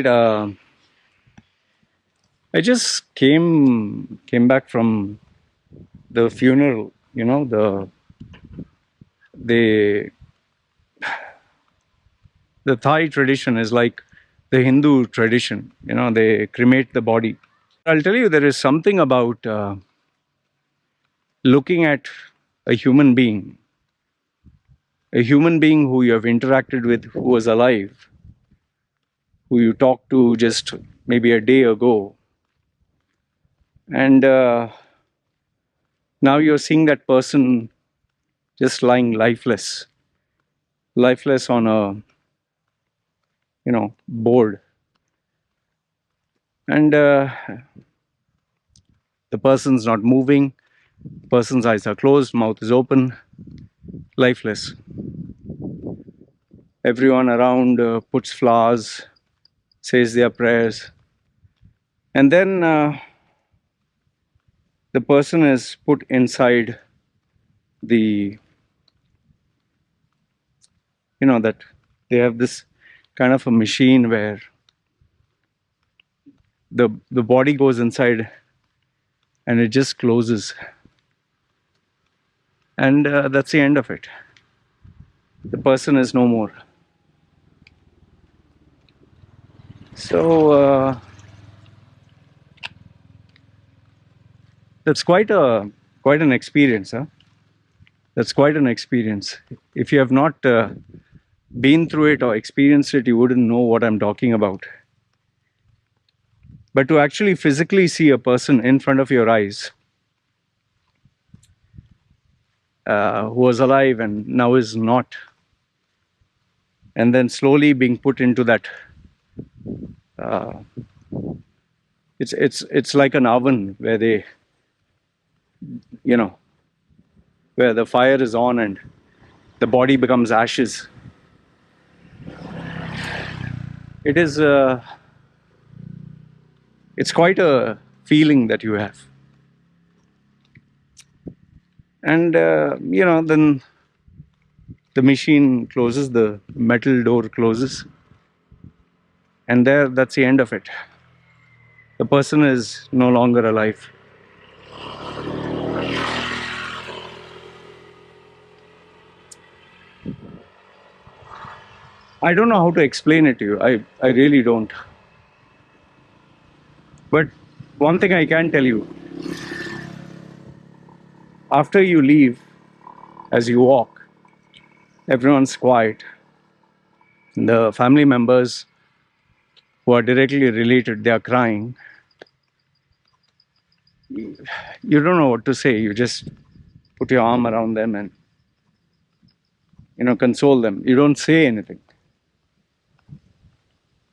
right. I just came back from the funeral. The the Thai tradition is like the Hindu tradition. They cremate the body. I'll tell you, there is something about looking at a human being, a human being who you have interacted with, who was alive, who you talked to just maybe a day ago, and now you're seeing that person just lying lifeless on a board, and the person's not moving. The person's eyes are closed, mouth is open, lifeless. Everyone around puts flowers, says their prayers, and then the person is put inside the that they have this kind of a machine where the body goes inside and it just closes, and that's the end of it. The person is no more. So that's quite an experience, huh? That's quite an experience. If you have not been through it or experienced it, you wouldn't know what I'm talking about. But to actually physically see a person in front of your eyes who was alive and now is not, and then slowly being put into that, it's like an oven where they, where the fire is on and the body becomes ashes. It is it's quite a feeling that you have. And then the machine closes, the metal door closes, and that's the end of it. The person is no longer alive. I don't know how to explain it to you. I really don't. But one thing I can tell you, after you leave, as you walk, everyone's quiet. The family members who are directly related, they are crying. You don't know what to say. You just put your arm around them and console them. You don't say anything.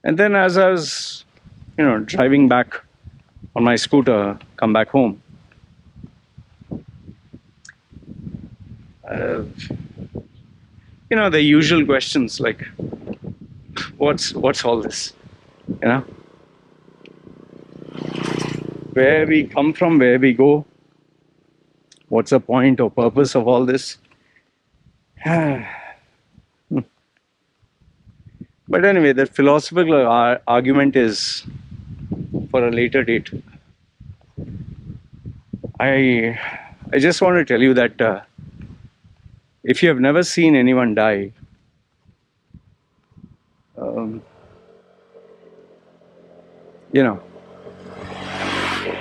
And then as I was driving back on my scooter, come back home, the usual questions like, what's all this? Where we come from, where we go, what's the point or purpose of all this? But anyway, the philosophical argument is for a later date. I just want to tell you that if you have never seen anyone die,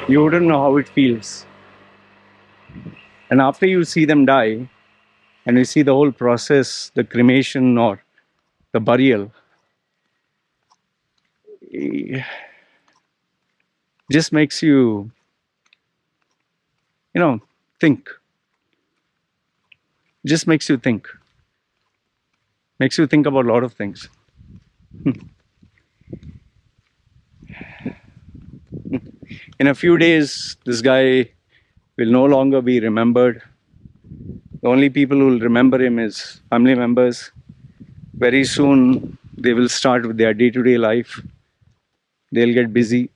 you wouldn't know how it feels. And after you see them die, and you see the whole process, the cremation or the burial, just makes you, think. Just makes you think. Makes you think about a lot of things. In a few days, this guy will no longer be remembered. The only people who will remember him is family members. Very soon, they will start with their day-to-day life. They'll get busy.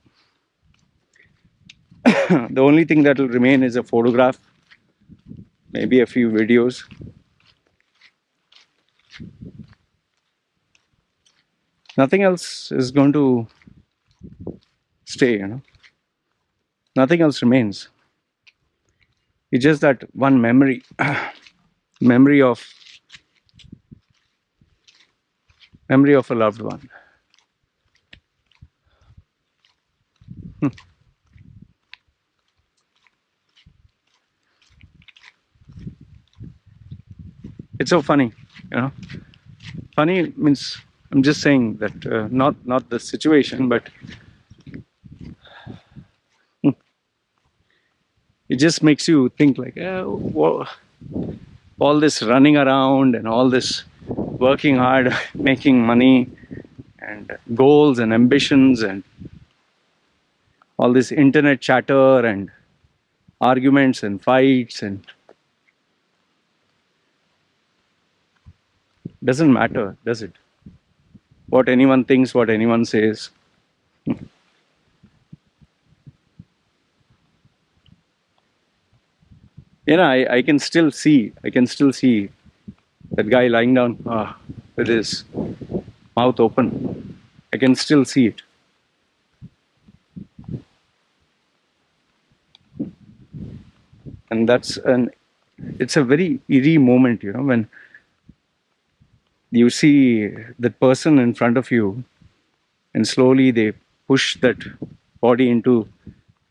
The only thing that will remain is a photograph, maybe a few videos. Nothing else is going to stay, Nothing else remains. It's just that one memory, memory of memory of a loved one. It's so funny, you know. Funny means I'm just saying that not the situation, but it just makes you think like, all this running around and all this working hard, making money, and goals and ambitions, and all this internet chatter and arguments and fights, and doesn't matter, does it? What anyone thinks, what anyone says. I can still see, that guy lying down with his mouth open. I can still see it. And it's a very eerie moment, when you see that person in front of you, and slowly they push that body into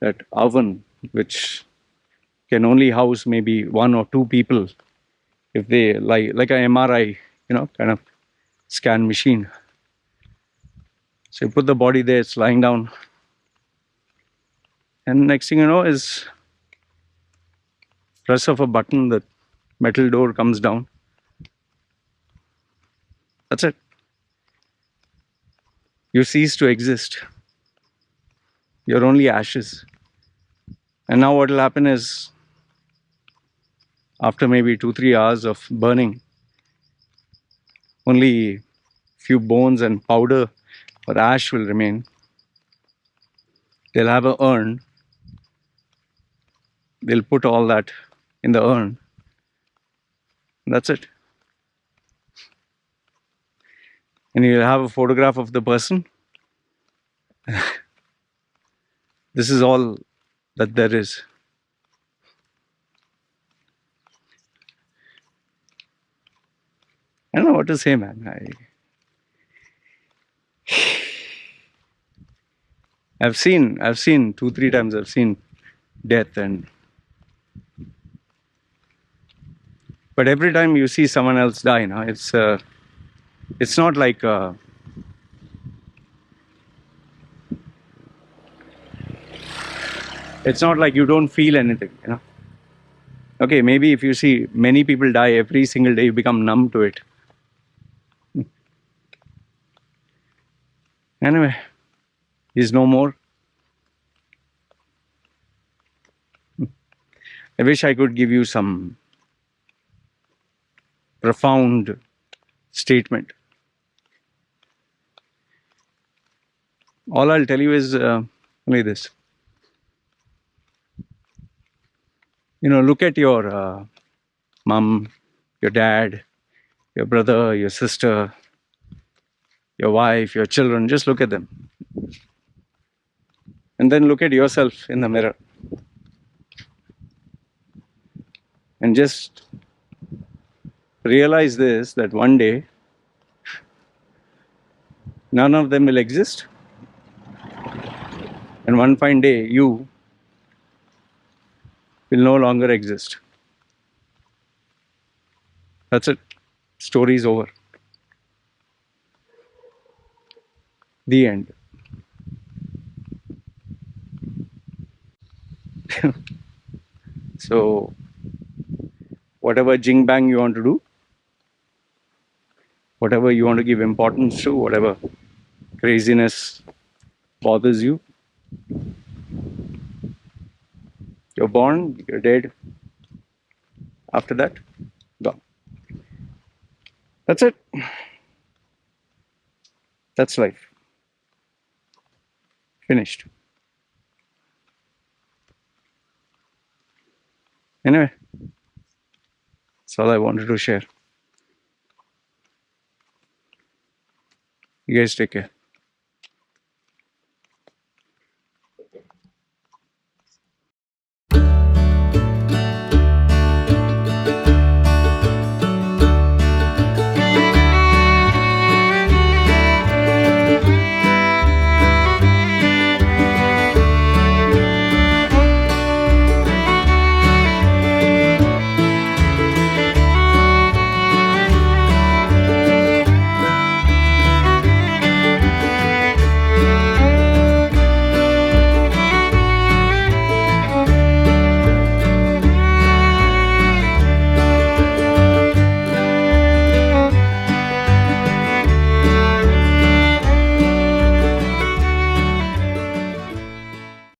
that oven, which can only house maybe one or two people, if they like a MRI, kind of scan machine. So you put the body there, it's lying down, and next thing you know is press of a button, the metal door comes down. That's it. You cease to exist. You're only ashes. And now what will happen is, after maybe 2-3 hours of burning, only few bones and powder or ash will remain. They'll have an urn. They'll put all that in the urn. That's it. And you'll have a photograph of the person. This is all that there is. I don't know what to say, man. I've seen 2-3 times. I've seen death, but every time you see someone else die, it's not like you don't feel anything, Okay, maybe if you see many people die every single day, you become numb to it. Anyway, he's no more. I wish I could give you some profound statement. All I'll tell you is only this. Look at your mom, your dad, your brother, your sister, your wife, your children. Just look at them. And then look at yourself in the mirror. And just realize this, that one day, none of them will exist. And one fine day, you will no longer exist. That's it. Story's over. The end. So, whatever jing bang you want to do, whatever you want to give importance to, whatever craziness bothers you, you're born, you're dead. After that, gone. That's it. That's life. Finished. Anyway, that's all I wanted to share. You guys take care.